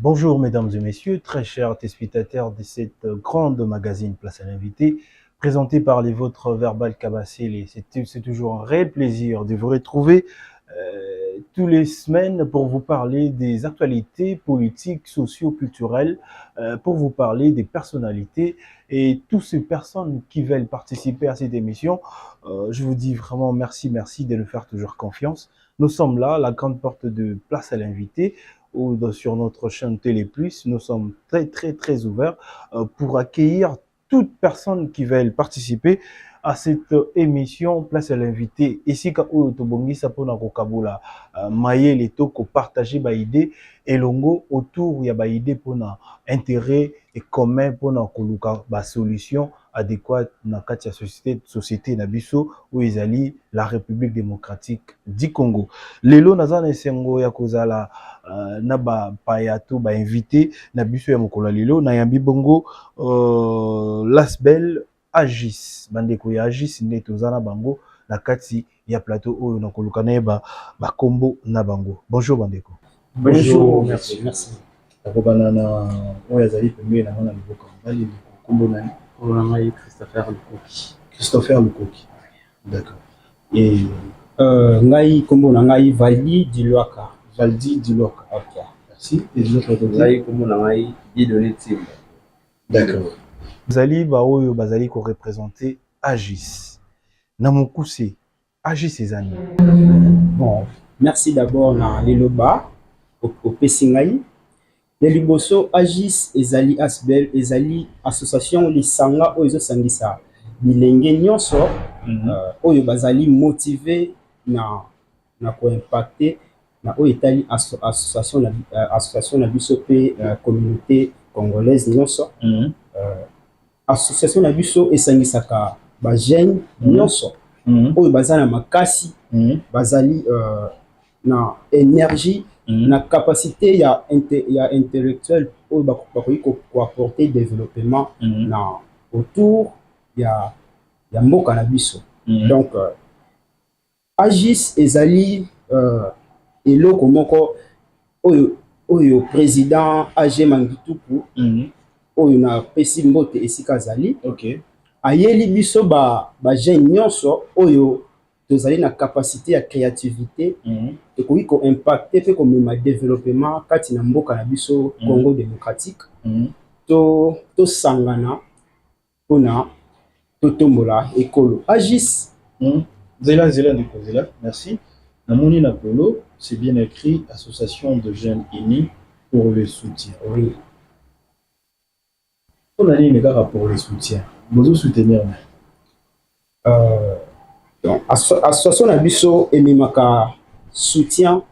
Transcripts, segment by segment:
Bonjour mesdames et messieurs, très chers téléspectateurs de cette grande magazine Place à l'invité, présenté par les vôtres Verbal Kabassé. C'est toujours un réel plaisir de vous retrouver tous les semaines pour vous parler des actualités politiques, socio-culturelles, pour vous parler des personnalités et toutes ces personnes qui veulent participer à cette émission. Je vous dis vraiment merci de nous faire toujours confiance. Nous sommes là, la grande porte de Place à l'invité, ou sur notre chaîne Télé Plus. Nous sommes très ouverts pour accueillir toute personne qui veut participer à cette émission Place à l'invité. Ici, quand on tobongisa pona kokabula mayele toko partager ba idée et longo autour ya ba idée pona intérêt et commun pona koluka ba solution adéquate na kati ya société na biso où ezali la République démocratique du Congo. Lelo nazana esengo ya kozala na ba payato ba invité na biso ya mokolo lelo na yambi bongo Lasbel Agis bandeko ya Agis nde tozana bango na kati ya plateau oyo na koluka na ba kombo na bango. Bonjour bandeko. Bonjour, merci. Akobana na oyo azali pembe na ngana liboka bali kombo na Christopher Lukoki. D'accord. Et ngai kombo na ngai Valdi Diluaka. Ok. Merci. Et les autres ngai kombo na ngai Dieudonné Timba. D'accord. Bazali ba oyo bazali ko représenter Agis. Na mokuse Agis ezani. Bon, merci d'abord na Leloba au Pesingai. Le liboso Agis ezali Asbel ezali association lisanga oyo ezosangisa bilenge nyonso oyo bazali motivé na ko impacter na oyo etali association na biso pe communauté congolaise nyonso. Association na biso esangisaka ba jeune nyonso oyo bazana makasi bazali na énergie na capacité ya intellectuelle oyo bakoki ko apporter développement na autour ya mboka na biso. Donc Agis ezali eloko moko oyo président AG Mangituku oyo na pesi mbote esika azali. OK. Ayeli biso ba jeune nyonso oyo tozali na capacité ya créativité ekoki ko impacter pe ko mema développement kati na mboka na biso Congo démocratique. To sangana pona to tombola ekolo Agis. Zela merci. Namoni na polo, c'est bien écrit Association de jeunes unis pour le soutien. Oui. On a dit les gars pour le soutien. Vous soutenir. Donc association na biso emimaka soutien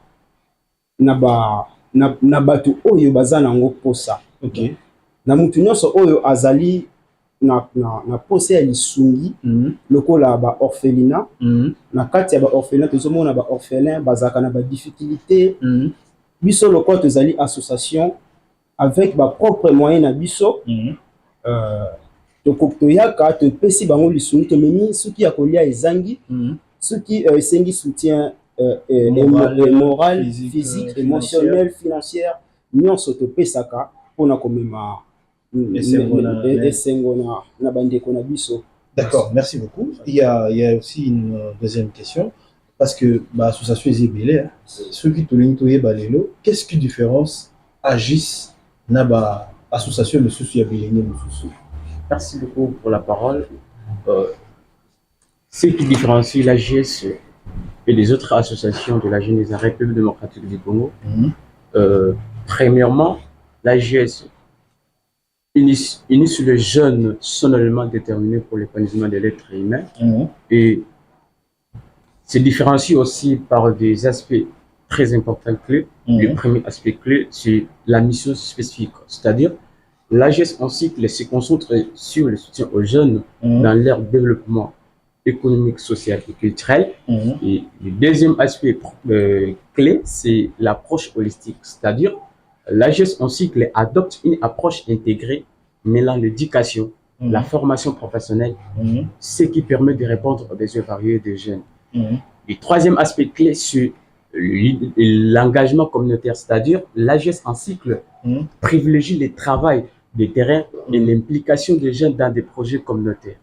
na bato oyo bazana ngo posa. OK. Na mutu nyonso oyo azali na posa ya lisungi lokola ba orphelinat na kati ya ba orphelinat tozomona ba orphelin bazaka na ba difficulté biso lokola tozali association avec ba propre moyen na biso toyaka topesi bango lisungi tomemi soki ya kolia ezangi soki esengi soutien moral, physique, émotionnel, financier nyonso topesaka mpona komema na bandeko na biso. D'accord, merci beaucoup. Il y a aussi une deuxième question parce que l'association est belé, ceux qui te l'ont balelo, qu'est-ce qui différence Agis na ba association de sous belé sous. Merci beaucoup pour la parole. Ce qui différencie l'AGS et les autres associations de la jeunesse de la République démocratique du Congo, premièrement, l'AGS unit les jeunes solennellement déterminés pour l'épanouissement de l'être humain et se différencie aussi par des aspects très importants clés. Le premier aspect clé, c'est la mission spécifique, c'est-à-dire l'AGS en cycle se concentre sur le soutien aux jeunes dans leur développement économique, social et culturel. Et le deuxième aspect clé, c'est l'approche holistique, c'est-à-dire l'AGS en cycle adopte une approche intégrée mêlant l'éducation, la formation professionnelle, ce qui permet de répondre aux besoins variés des jeunes. Le troisième aspect clé, c'est l'engagement communautaire, c'est-à-dire l'AGS en cycle privilégie le travail des terrains et l'implication des jeunes dans des projets communautaires.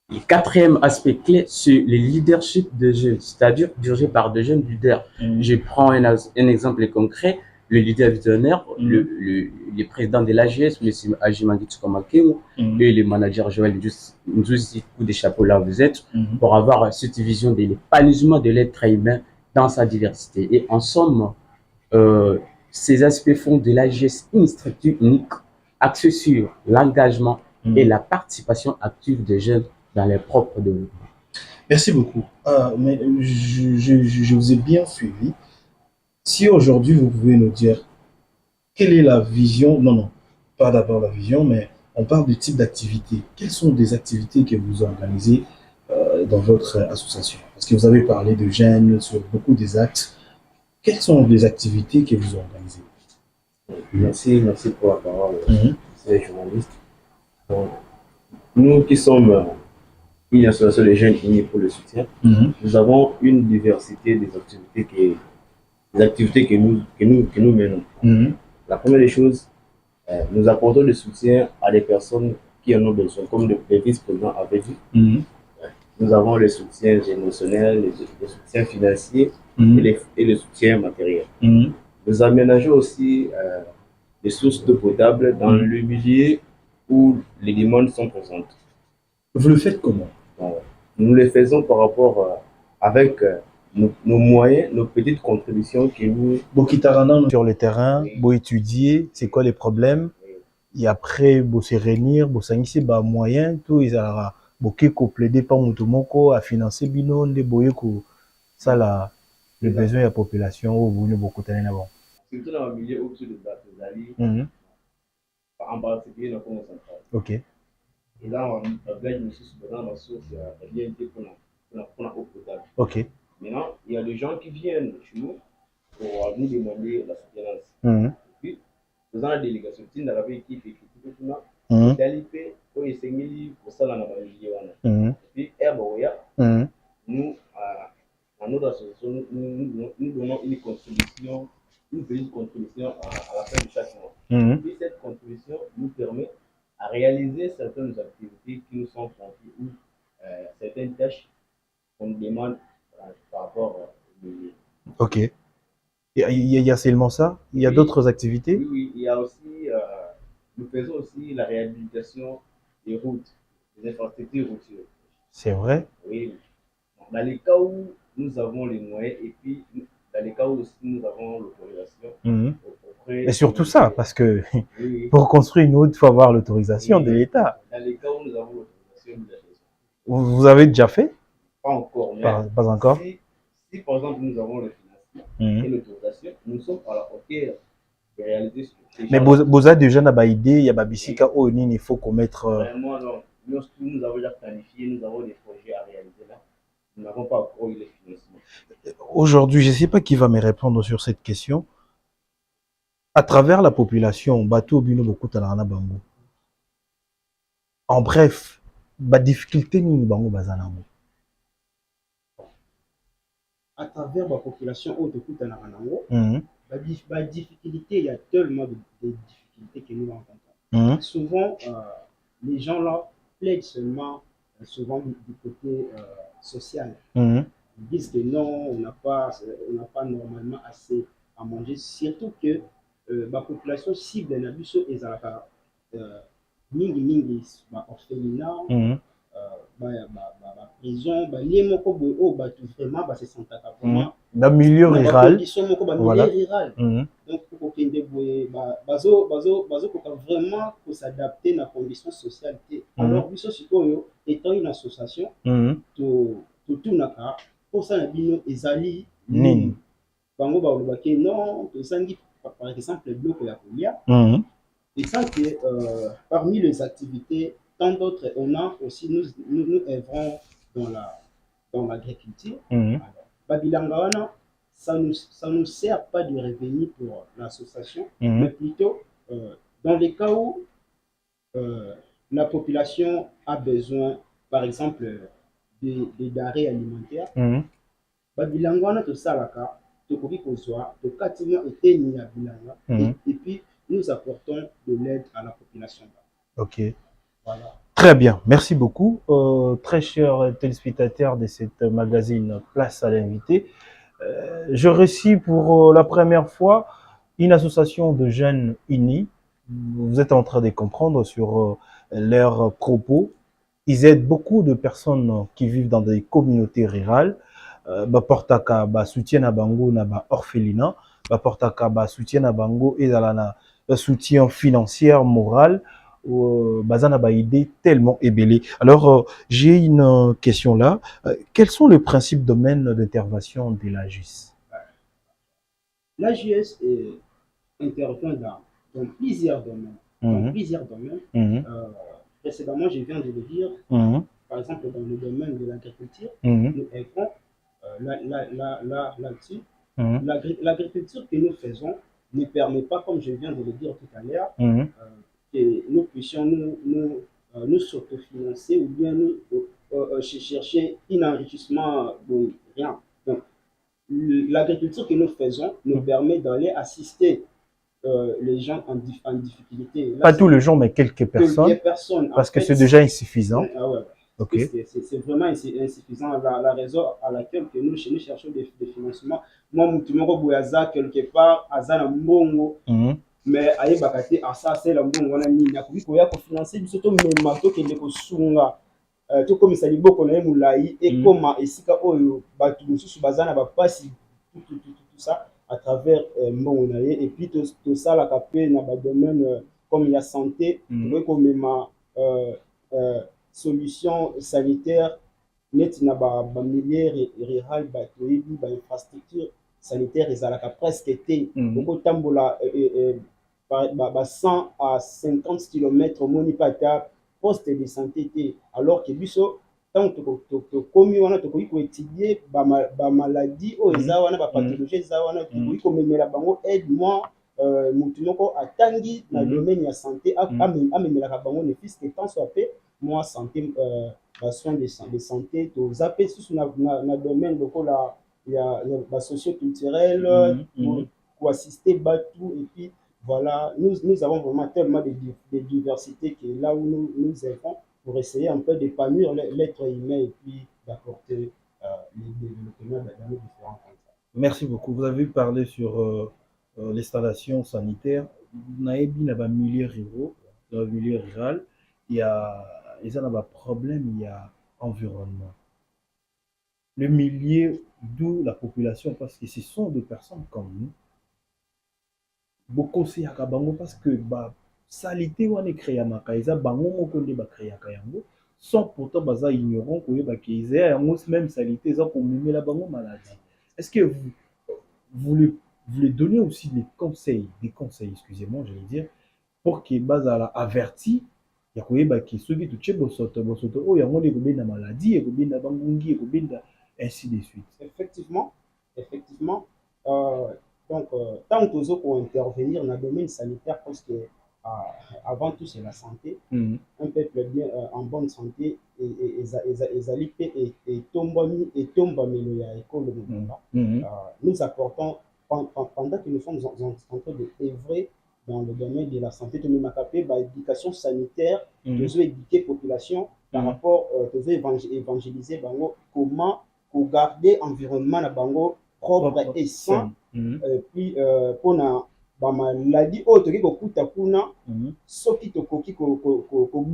Le quatrième aspect clé, c'est le leadership des jeunes, c'est-à-dire dirigé par des jeunes leaders. Je prends un exemple concret. Le leader visionnaire, le président de l'AGS, M. Ajimangit Komakeu, et le manager Joël Nzouzi, coup des chapeaux là vous êtes, pour avoir cette vision de l'épanouissement de l'être humain dans sa diversité. Et en somme, ces aspects font de l'AGS une structure unique, axée sur l'engagement et la participation active des jeunes dans leur propre développement. Merci beaucoup. Mais je vous ai bien suivi. Si aujourd'hui vous pouvez nous dire quelle est la vision, non, pas d'abord la vision, mais on parle du type d'activité. Quelles sont des activités que vous organisez dans votre association? Parce que vous avez parlé de jeunes sur beaucoup des actes. Quelles sont les activités que vous organisez? Merci pour la parole, c'est journaliste. Donc, nous qui sommes une association de jeunes unis pour le soutien, nous avons une diversité des activités que nous menons. La première des choses, nous apportons le soutien à des personnes qui en ont besoin, comme le vice-président avait dit. Nous avons le soutien émotionnel, le soutien financier et le soutien matériel. Nous aménageons aussi des sources d'eau potable dans le milieu où les demandes sont présentes. Vous le faites comment? Nous le faisons par rapport avec nos moyens, nos petites contributions que nous... Sur le terrain, vous étudier, c'est quoi les problèmes, et après, vous se réunir, vous s'engager, moyen, tout, ils ont beaucoup plaider par Moutomoko à financer Bino, les boyeko, ça là, le besoin de la population, où vous venez beaucoup de avant. Surtout dans le milieu au-dessus de Batozali, en particulier dans le Congo central. Ok. Et là, on gagne une source, la source, il y a pour la eau potable. Ok. Maintenant, il y a des gens qui viennent chez nous pour nous demander la soutenance. Et puis, nous avons la délégation, nous avons l'équipe qui fait tout ça. Qualité, pour essayer pour ça, dans la et puis, Herboya, nous, à notre association, nous donnons une contribution, une petite contribution à la fin de chaque mois. Et puis, cette contribution nous permet à réaliser certaines activités qui nous sont confiées ou certaines tâches qu'on nous demande par rapport au milieu. Ok. Il y a seulement ça? Il y a d'autres activités? Oui, il y a aussi, nous faisons aussi la réhabilitation des routes, des infrastructures routières. C'est vrai? Oui. Dans les cas où nous avons les moyens et puis dans les cas où aussi nous avons l'autorisation. Mais surtout ça, parce que pour construire une route, il faut avoir l'autorisation de l'État. Dans les cas où nous avons l'autorisation, vous avez déjà fait? Pas encore, mais pas encore. Si par exemple nous avons le financement et l'autorisation, nous sommes à la hauteur de réaliser ce que mais vous avez déjà une idée, il y a Babisika, il faut commettre. Vraiment, non. Nous avons déjà planifié, nous avons des projets à réaliser là. Nous n'avons pas encore eu les financements. Aujourd'hui, je ne sais pas qui va me répondre sur cette question. À travers la population, bateau bino beaucoup talana bango. En bref, la difficulté ni bango bazanamo. À travers la population autour de la difficulté, il y a tellement de difficultés que nous rencontrons. Souvent, les gens là plaident seulement souvent du côté social. Ils disent que non, on n'a pas normalement assez à manger, surtout que la population cible de l'abuso et la mingi orphelinat, prison, les moko vraiment se sentent vraiment dans le milieu rural. Voilà. Donc pour vraiment s'adapter à la condition sociale. Alors étant une association, tout naka pour ça la bino ezali nini bango ba non par exemple le bloc ya kolia. Et ça que parmi les activités, tant d'autres, on a aussi, nous œuvrons dans l'agriculture. Babilangawana, ça nous sert pas de revenu pour l'association, mais plutôt dans les cas où la population a besoin, par exemple, des denrées alimentaires. babilanga wana tosalaka tokoki kozwa tokatima eteni ya bilanga et puis nous apportons de l'aide à la population. Ok. Voilà. Très bien, merci beaucoup. Très chers téléspectateurs de cette magazine Place à l'invité, je reçus pour la première fois une association de jeunes unis. Vous êtes en train de comprendre sur leurs propos. Ils aident beaucoup de personnes qui vivent dans des communautés rurales. Baportaka ba soutien à bango na ba orphelinat, baportaka ba soutien à bango et na soutien financier, moral. Bazana ba idée tellement ébellée. Alors j'ai une question là. Quels sont les principes domaines d'intervention de l'AJUS? L'AJUS intervient dans plusieurs domaines. Dans plusieurs domaines. Précédemment, je viens de le dire. Par exemple, dans le domaine de l'agriculture, nous œuvrons là-dessus. L'agriculture que nous faisons ne permet pas, comme je viens de le dire tout à l'heure, que nous puissions nous s'autofinancer ou bien nous chercher un enrichissement de rien. Donc, l'agriculture que nous faisons nous permet d'aller assister les gens en difficulté. Là, pas tous les gens, mais quelques personnes parce que c'est déjà insuffisant. Ah ouais. Okay. C'est vraiment insuffisant. La raison à laquelle que nous cherchons des financements. Moi, je quelque part, Azana Mbongo, mais aye bakate asa c'est la Mbongo, on a mis na kuya ko financer bisoto memato ke leko sunga. Tout comme ça liboko na moulayi et comment esika oyo batu mususu bazana ba pasi tout ça à travers Mbongo na ye et puis tout ça la capé na ba domaine comme la santé, comme ma solution sanitaire net na ba milieu rural ba toyebi ba infrastructure sanitaire ezalaka presque été beaucoup tambola ba 100 à 50 km moni pata poste de santé alors que biso tant to komi wana to ko étudier ba maladie o eza wana ba pathologie eza wana to ko memela bango aide moi mutu moko atangi na domaine ya santé amemelaka bango ne fils que tant soit fait moi santé soins de santé to zappé sous na domaine lokola ya ba socio-culturel pour assister Batou et puis voilà nous avons vraiment tellement de diversité que là où nous œuvrons pour essayer un peu d'épanouir l'être humain et puis d'apporter les développements dans nos différents contextes. Merci beaucoup. Vous avez parlé sur l'installation sanitaire. Naebi na ba milieu ruraux, dans le milieu rural, il y a un problème, il y a environnement. Le milieu d'où la population, parce que ce sont des personnes comme nous. Beaucoup c'est akabango parce que ba salité wana créa makaïza bango moko nde ba créa kayango sans pourtant baza ignorant ko yeba kiza yango même salité ça pour mimer la bango maladie. Est-ce que vous les donnez aussi des conseils, excusez-moi, je vais dire, pour que baza la averti ya ko yeba ki soki tu chebo soto o yango de ko benda maladie et ko benda bangungi et ko benda ainsi de suite. Effectivement donc, tant que pour intervenir dans le domaine sanitaire, parce que avant tout, c'est la santé. Un peuple bien en bonne santé et nous apportons, pendant que nous sommes en train d'œuvrer dans le domaine de la santé, de l'éducation sanitaire, de éduquer la population par rapport à évangéliser comment garder l'environnement propre et sain. Puis pour na ba maladie o toki ko kuta kuna soki to koki ko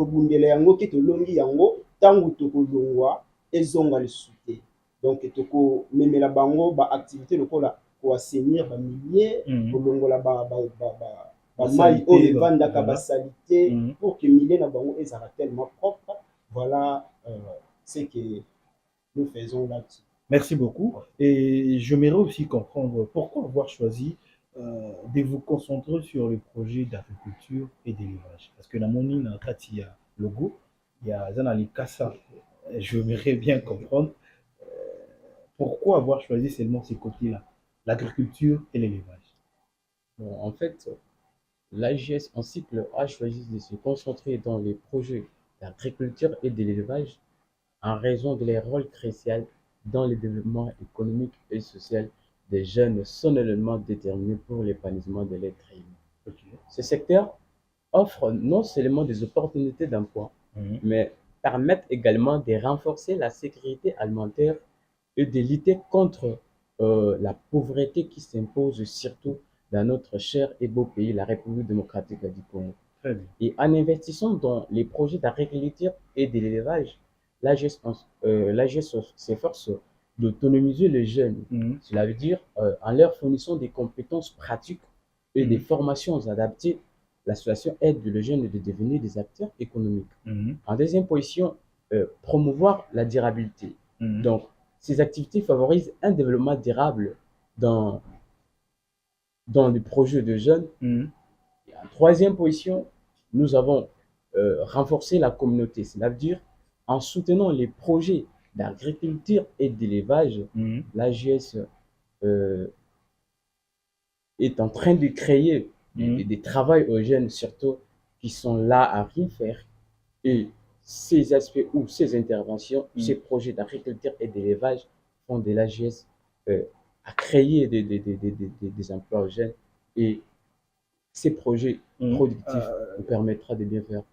bundela yango ki to longi yango tangu to ko longwa ezonga le souté donc to ko memela bango ba activité lokola ko assainir ba milieu ko longola ba mai o vanda ka ba salité pour que milieu na bango ezala tellement propre. Voilà ce que nous faisons là-dessus. Merci beaucoup. Et j'aimerais aussi comprendre pourquoi avoir choisi de vous concentrer sur le projet d'agriculture et d'élevage. Parce que dans mon île, il y a logo, il y a Zanali Kassa. J'aimerais bien comprendre pourquoi avoir choisi seulement ces côtés-là, l'agriculture et l'élevage. Bon, en fait, l'AJS en cycle a choisi de se concentrer dans les projets d'agriculture et de l'élevage en raison de leur rôle crucial dans le développement économique et social des jeunes sont éléments déterminés pour l'épanouissement de l'être humain. Ok. Ce secteur offre non seulement des opportunités d'emploi, mais permettent également de renforcer la sécurité alimentaire et de lutter contre la pauvreté qui s'impose surtout dans notre cher et beau pays, la République démocratique du Congo. Très bien. Et en investissant dans les projets d'agriculture et de l'élevage, l'AGS s'efforce d'autonomiser les jeunes. Cela veut dire en leur fournissant des compétences pratiques et des formations adaptées, l'association aide les jeunes à devenir des acteurs économiques. En deuxième position, promouvoir la durabilité. Donc, ces activités favorisent un développement durable dans les projets de jeunes. Et en troisième position, nous avons renforcé la communauté. Cela veut dire en soutenant les projets d'agriculture et d'élevage, l'AGS est en train de créer des travaux aux jeunes surtout qui sont là à rien faire. Et ces aspects ou ces interventions, ces projets d'agriculture et d'élevage font de l'AGS à créer des emplois aux jeunes. Et ces projets productifs nous permettra de bien faire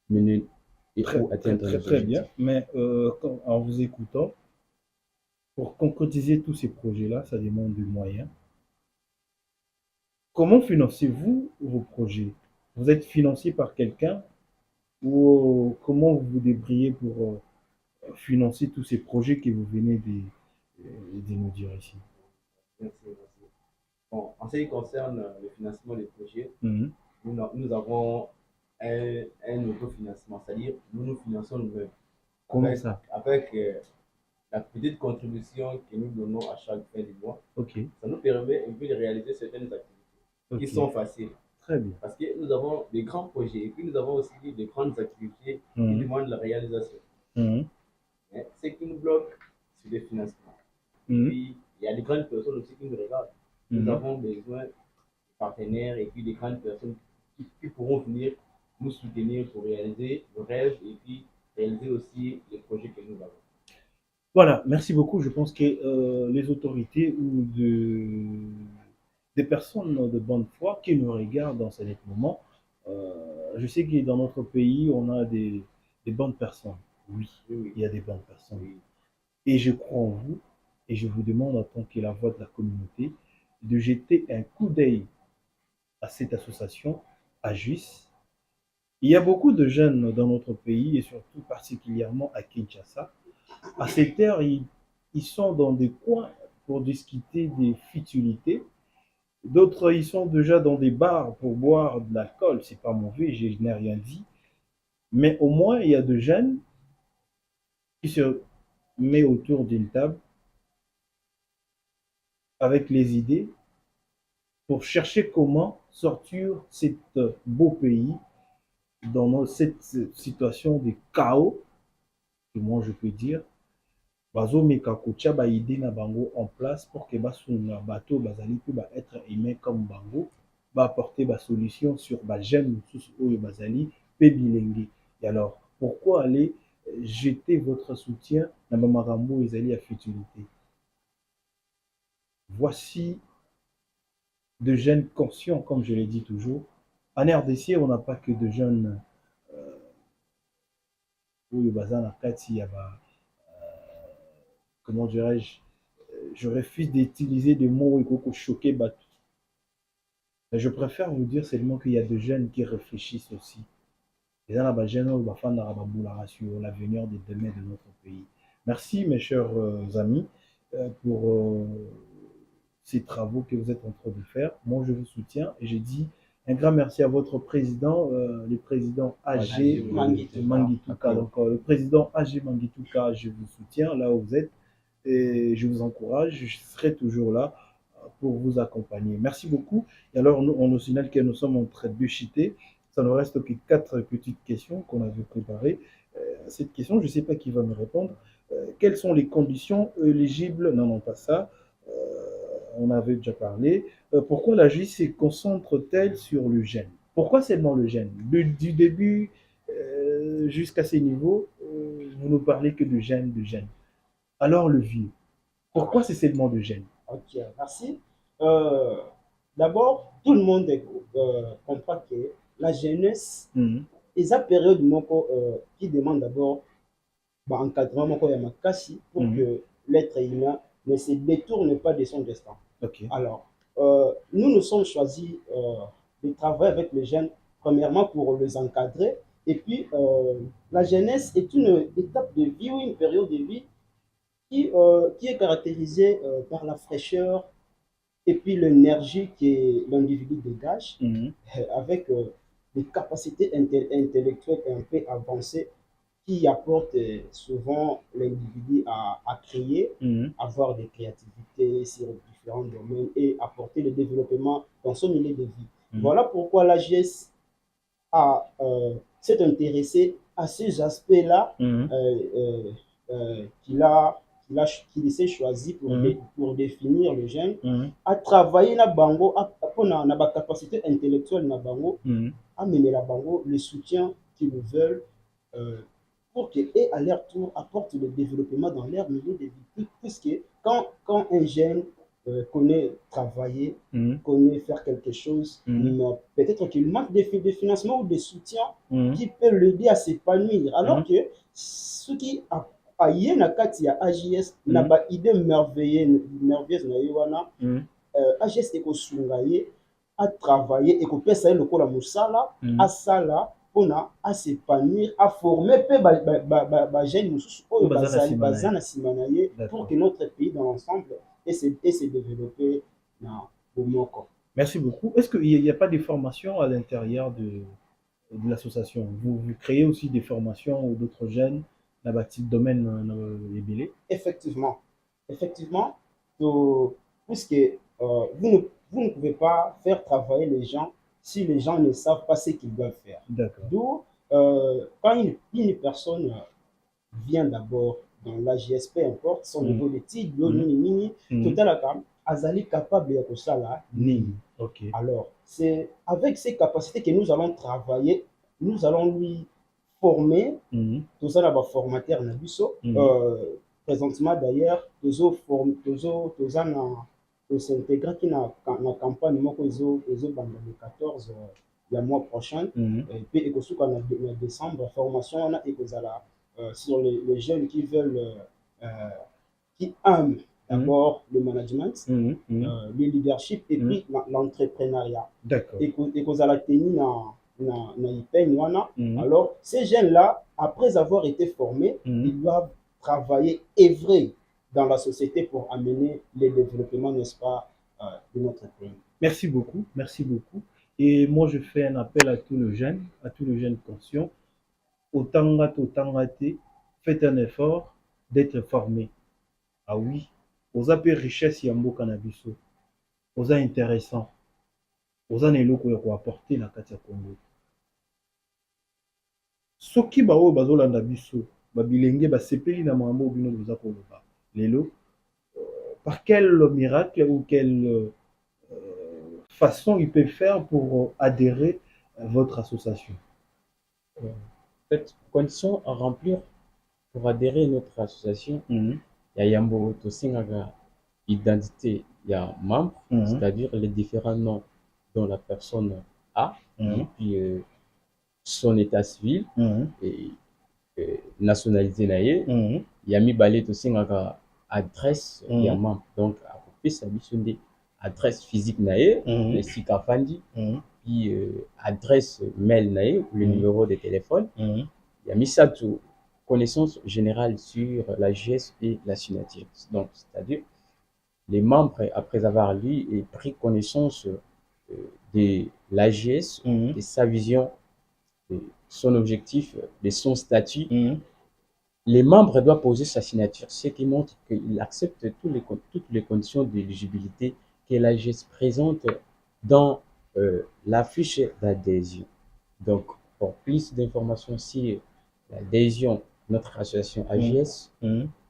mener et atteindre les objectifs. Très bien, mais en vous écoutant, pour concrétiser tous ces projets-là, ça demande des moyens. Comment financez-vous vos projets? Vous êtes financé par quelqu'un ou comment vous vous débrouillez pour financer tous ces projets que vous venez de nous dire ici? Merci. Bon, en ce qui concerne le financement des projets, nous avons un autofinancement, c'est-à-dire nous finançons nous-mêmes. Comment ça? Avec la petite contribution que nous donnons à chaque fin du mois, ça nous permet un peu de réaliser certaines activités qui sont faciles. Très bien. Parce que nous avons des grands projets et puis nous avons aussi des grandes activités qui demandent la réalisation. Mais ce qui nous bloque, c'est le financement. Puis il y a des grandes personnes aussi qui nous regardent. Nous avons besoin de partenaires et puis des grandes personnes qui pourront venir nous soutenir pour réaliser nos rêves et puis réaliser aussi les projets que nous avons. Voilà, merci beaucoup. Je pense que les autorités ou des personnes de bonne foi qui nous regardent dans ce moment, je sais que dans notre pays, on a des bonnes personnes. Oui, il y a des bonnes personnes. Et je crois en vous et je vous demande en tant que la voix de la communauté de jeter un coup d'œil à cette association, à JUICE. Il y a beaucoup de jeunes dans notre pays et surtout particulièrement à Kinshasa. À cette heure, ils sont dans des coins pour discuter des futilités. D'autres, ils sont déjà dans des bars pour boire de l'alcool. C'est pas mauvais, je n'ai rien dit. Mais au moins, il y a de jeunes qui se mettent autour d'une table avec les idées pour chercher comment sortir cet beau pays dans cette situation de chaos, que moi je peux dire. Bazomeka kotia ba idée na bango en place pour que basunga bato bazali pe ba être aimé comme bango, ba apporter ba solution sur ba jeune sous oyo bazali pe bilenge. Et alors pourquoi aller jeter votre soutien na ba makambo ezali à futilité? Voici de jeunes conscients, comme je l'ai dit toujours. En RDC, on n'a pas que de jeunes oyo bazana kati ya ba comment dirais-je, je refuse d'utiliser des mots pour choquer Batou. Je préfère vous dire seulement qu'il y a des jeunes qui réfléchissent aussi. Les gens là, jeunes, sur l'avenir de demain de notre pays. Merci mes chers amis pour ces travaux que vous êtes en train de faire. Moi, je vous soutiens et je dis un grand merci à votre président, le président AG Mangituka. Donc, le président AG Mangituka, je vous soutiens là où vous êtes. Et je vous encourage, je serai toujours là pour vous accompagner. Merci beaucoup. Et alors, on nous signale que nous sommes en train de chuter. Ça ne reste que 4 petites questions qu'on avait préparées. Cette question, je ne sais pas qui va me répondre. Quelles sont les conditions éligibles? Non, pas ça. On avait déjà parlé. Pourquoi la justice se concentre-t-elle sur le jeune? Pourquoi seulement le jeune? Du début jusqu'à ces niveaux, vous ne parlez que de jeunes, de jeunes. Alors le vieux. Pourquoi ces segments de jeunes? Ok, merci. D'abord, tout le monde comprend que la jeunesse, est une période qui demande d'abord encadrement pour que l'être humain ne se détourne pas de son destin. Ok. Alors, nous nous sommes choisis de travailler avec les jeunes, premièrement pour les encadrer. Et puis, la jeunesse est une étape de vie ou une période de vie qui est caractérisée par la fraîcheur et puis l'énergie que l'individu dégage, avec des capacités intellectuelles un peu avancées qui apportent souvent l'individu à créer, avoir des créativités sur différents domaines et apporter le développement dans son milieu de vie. Voilà pourquoi l'AGS s'est intéressé à ces aspects-là qu'il s'est choisi pour définir le jeune, à travailler na bango, pour la capacité intellectuelle na bango, à mener la bango le soutien qu'ils veulent pour qu'ils, à leur tour, apportent le développement dans leur milieu de vie. Puisque quand un jeune connaît travailler, connaît faire quelque chose, peut-être qu'il manque de financement ou de soutien qui peut l'aider à s'épanouir. Alors que ce qui a yé na kati ya AGS na ba idée merveilleuse na ye wana AGS ekosunga ye à travailler et kopesa ye lokola musala asala pona à s'épanouir, à former pe ba jeune mususu oyo baza na sima na ye pour que notre pays dans l'ensemble et se développer na bomoko. Merci beaucoup. Est-ce qu'il n'y a pas des formations à l'intérieur de l'association? Vous créez aussi des formations ou d'autres jeunes dans le domaine libellé? Effectivement, puisque vous ne pouvez pas faire travailler les gens si les gens ne savent pas ce qu'ils doivent faire. D'où, quand une personne vient d'abord dans l'AGS, peu importe son niveau d'études, azali capable de ça là. Alors, c'est avec ces capacités que nous allons travailler, nous allons lui former, tout ça là va formateur na biso. Présentement d'ailleurs, s'intégrer qui na campagne moko izo banda le 14 le mois prochain et puis ekosuka na décembre formation wana ekozala sur les jeunes qui veulent qui aiment d'abord le management, le leadership et puis l'entrepreneuriat. Ekozala tenu na IPEN wana. Alors ces jeunes là, après avoir été formés, ils doivent travailler, œuvrer dans la société pour amener le développement, n'est-ce pas, de notre pays. Merci beaucoup, merci beaucoup. Et moi, je fais un appel à tous les jeunes conscients. Autant faites un effort d'être formés. Ah oui, aux appels richesse yambo cannabis, aux intéressants, aux aneloko ya apporter la Katia Congo. Soki bao bazolanda biso, babilenge basepeli na mambo bino boza koloba. Lelo, par quel miracle ou quelle façon il peut faire pour adhérer à votre association? En fait, conditions à remplir pour adhérer à notre association, il y a Yambo Tosingaga identité, il y a membre, c'est-à-dire les différents noms dont la personne a, et puis son état civil et nationalité naïe. Il y a mis balé Tosingaga adresse, il y a membre. Donc, à peu près, ça dit adresse physique naïe, le Sikafandi, puis adresse mail naïe, le numéro de téléphone. Il y a mis ça tout connaissance générale sur la GS et la signature. Donc, c'est-à-dire, les membres, après avoir lu et pris connaissance de l'AGS, de sa vision, de son objectif, de son statut, les membres doivent poser sa signature, ce qui montre qu'il accepte toutes les conditions d'éligibilité que l'AGS présente dans la fiche d'adhésion. Donc, pour plus d'informations sur l'adhésion, notre association AGS,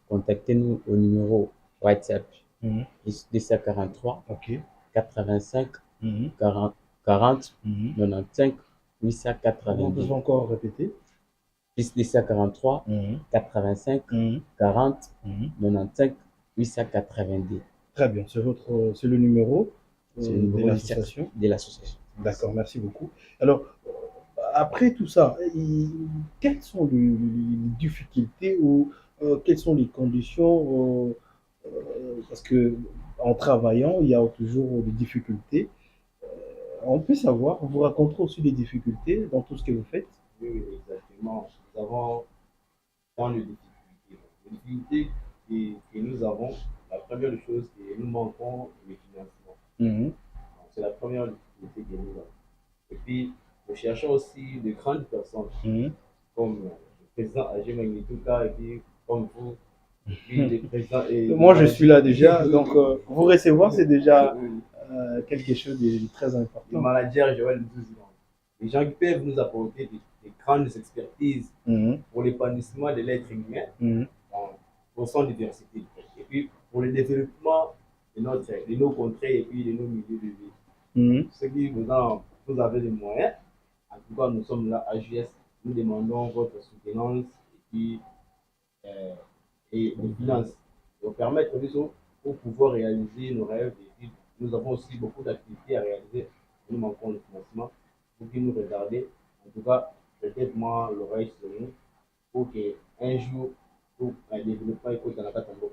contactez-nous au numéro WhatsApp 243 85 40 95 880. On peut encore répéter plus 243 85 40 95 882. Très bien, c'est le numéro de l'association. D'accord, merci beaucoup. Alors, après tout ça, quelles sont les difficultés ou quelles sont les conditions parce que en travaillant, il y a toujours des difficultés. On peut savoir, vous racontez aussi des difficultés dans tout ce que vous faites. Oui, exactement. Nous avons tant de difficultés. Les difficultés que nous avons, la première chose, c'est que nous manquons de financement. C'est la première difficulté que nous avons. Et puis, nous cherchons aussi de grandes personnes, comme le président Agé Magnituka, et puis comme vous, et puis le président. Moi, je suis là déjà, donc vous recevoir, c'est déjà quelque chose de très important. Le manager Joël Ndouzoulan. Les gens qui peuvent nous apporter des grandes expertises pour l'épanouissement de l'être humain dans son diversité. Et puis, pour le développement de nos contrées et puis de nos milieux de vie. Ceux qui vous avez les moyens, en tout cas, nous sommes là à JS, nous demandons votre soutenance et puis les finances pour permettre pour pouvoir réaliser nos rêves. Et puis, nous avons aussi beaucoup d'activités à réaliser. Nous manquons de financement. Pour que nous regardiez, en tout cas, peut-être moi, l'oreille sur nous, pour qu'un jour, pour le développement écoute dans la Katambo.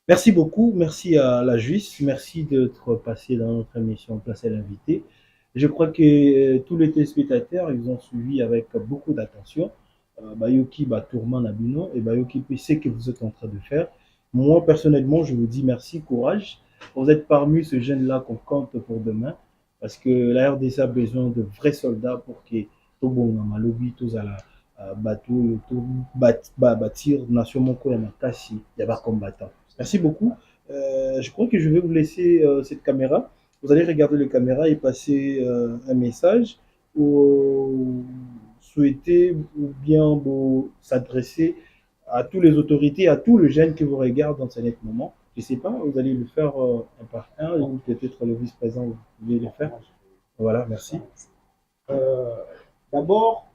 Merci beaucoup, merci à la Juice, merci d'être passé dans notre émission Place à l'invité. Je crois que tous les téléspectateurs, ils ont suivi avec beaucoup d'attention. Bayoki Tourman Nabino et Bayoki c'est ce que vous êtes en train de faire. Moi, personnellement, je vous dis merci, courage. Vous êtes parmi ce jeune-là qu'on compte pour demain. Parce que la RDC a besoin de vrais soldats pour que tout bon malobi tous à la bateau tout bâtir nation moko ya makasi ya ba combattants. Merci beaucoup. Je crois que je vais vous laisser cette caméra. Vous allez regarder les caméras et passer un message ou souhaiter ou bien vous s'adresser à toutes les autorités, à tous les jeunes qui vous regardent dans ce moment. Je ne sais pas, vous allez le faire un par un, ou peut-être le vice-président, vous pouvez le faire. Voilà, merci. D'abord,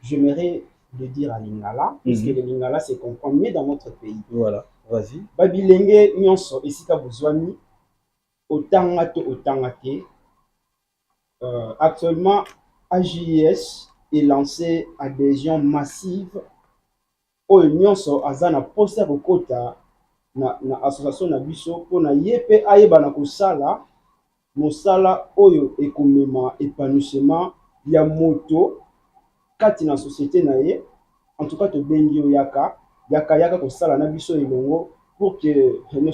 j'aimerais le dire à Lingala, puisque le Lingala se comprend mieux dans notre pays. Voilà, vas-y. Babilenge nyonso esika bozwami, otanga to otanga te. Actuellement, AJS est lancé adhésion massive oyo nyonso aza na poste ya kokota na association na biso mpona ye mpe ayeba na kosala mosala oyo ekomema épanouissement ya moto kati na société na ye. En tout cas, tobengi yo yaka kosala na biso elongo pour que nous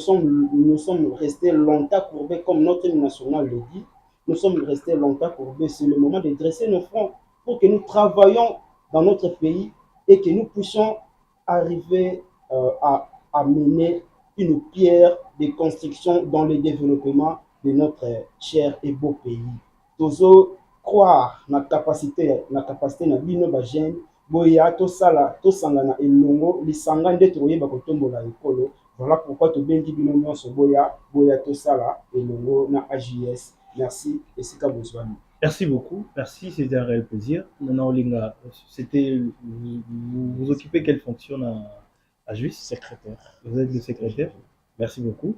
sommes restés longtemps courbés comme notre hymne national le dit. Nous sommes restés longtemps courbés. C'est le moment de dresser nos fronts pour que nous travaillions dans notre pays et que nous puissions arriver à mener une pierre de construction dans le développement de notre cher et beau pays. Tozo croire na capacité na bino ba jeune boya to sala to sangana elongo lisanga nde toyeba kotombola ekolo. Voilà pourquoi tobengi bino nyonso boya to sala elongo na AJS. Merci et sika bozwami. Merci beaucoup, merci, c'était un réel plaisir. Maintenant, Olinga, vous occupez quelle fonction à Juice? Secrétaire. Vous êtes le secrétaire? Merci beaucoup.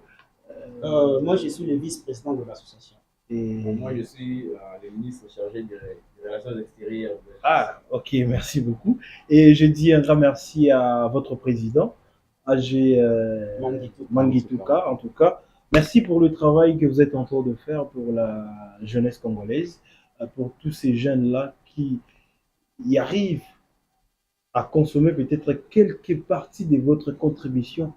Moi, je suis le vice-président de l'association. Et... moi, je suis le ministre chargé des relations extérieures. Ah, ok, merci beaucoup. Et je dis un grand merci à votre président, AG Mangituka, en tout cas. Merci pour le travail que vous êtes en train de faire pour la jeunesse congolaise, pour tous ces jeunes-là qui y arrivent à consommer peut-être quelques parties de votre contribution,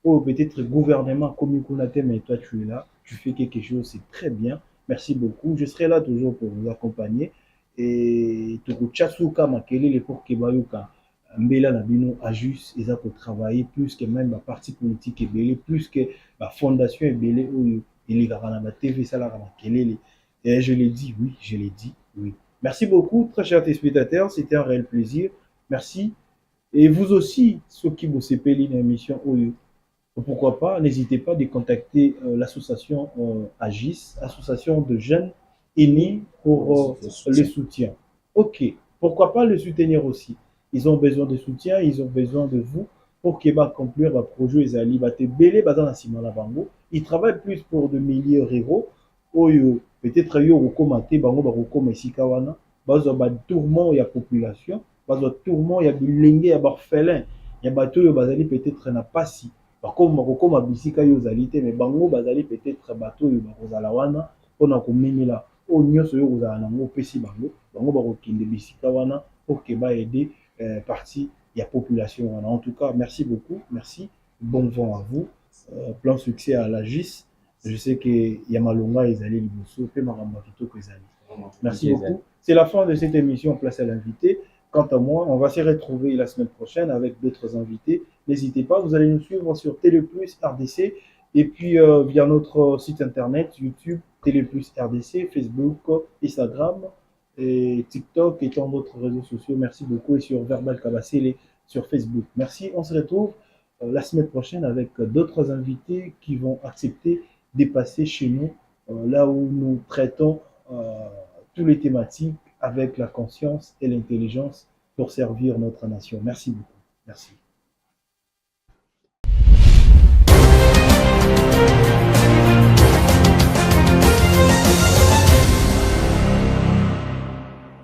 ou peut-être gouvernement comme Kunate, mais toi tu es là, tu fais quelque chose, c'est très bien. Merci beaucoup. Je serai là toujours pour vous accompagner. Et Tukuchasuka Makelele pour Kebayuka. Mbela Nabino a juste ils ont travaillé plus que même la parti politique est belé, plus que la fondation est belé où il est dans la TV ça là et je l'ai dit oui, je l'ai dit oui. Merci beaucoup très chers téléspectateurs, c'était un réel plaisir. Merci et vous aussi ceux qui vous s'épellent une émission pourquoi pas, n'hésitez pas de contacter l'association AGIS, association de jeunes aînés pour le soutien. Ok. pourquoi pas le soutenir aussi. Ils ont besoin de soutien, ils ont besoin de vous pour qu'ils accomplir le projet Ezali. Ils travaillent plus pour de milieux ruraux. Peut-être yo okomate bango bakokoma esika wana bazwa batourment ya population bazwa tourment ya bilenge ya barfelin ya bato oyo bazali peut-être na pasi bakokoma bisika yo ozali te mais bango bazali peut-être bato oyo bakozala wana mpona komemela oyo nyonso oyo kozala nango opesi bango bango bakokende bisika wana pour que baaider partie ya population wana. En tout cas, merci beaucoup, merci, bon vent à vous, plein succès à la GIS. Je sais que Yamalonga est allé Liboso, merci beaucoup. C'est la fin de cette émission Place à l'invité. Quant à moi, on va se retrouver la semaine prochaine avec d'autres invités. N'hésitez pas, vous allez nous suivre sur Téléplus RDC et puis via notre site internet, YouTube, Téléplus RDC, Facebook, Instagram et TikTok et tant d'autres réseaux sociaux. Merci beaucoup et sur Verbal Kabassele sur Facebook. Merci, on se retrouve la semaine prochaine avec d'autres invités qui vont accepter dépasser chez nous, là où nous traitons toutes les thématiques avec la conscience et l'intelligence pour servir notre nation. Merci beaucoup. Merci.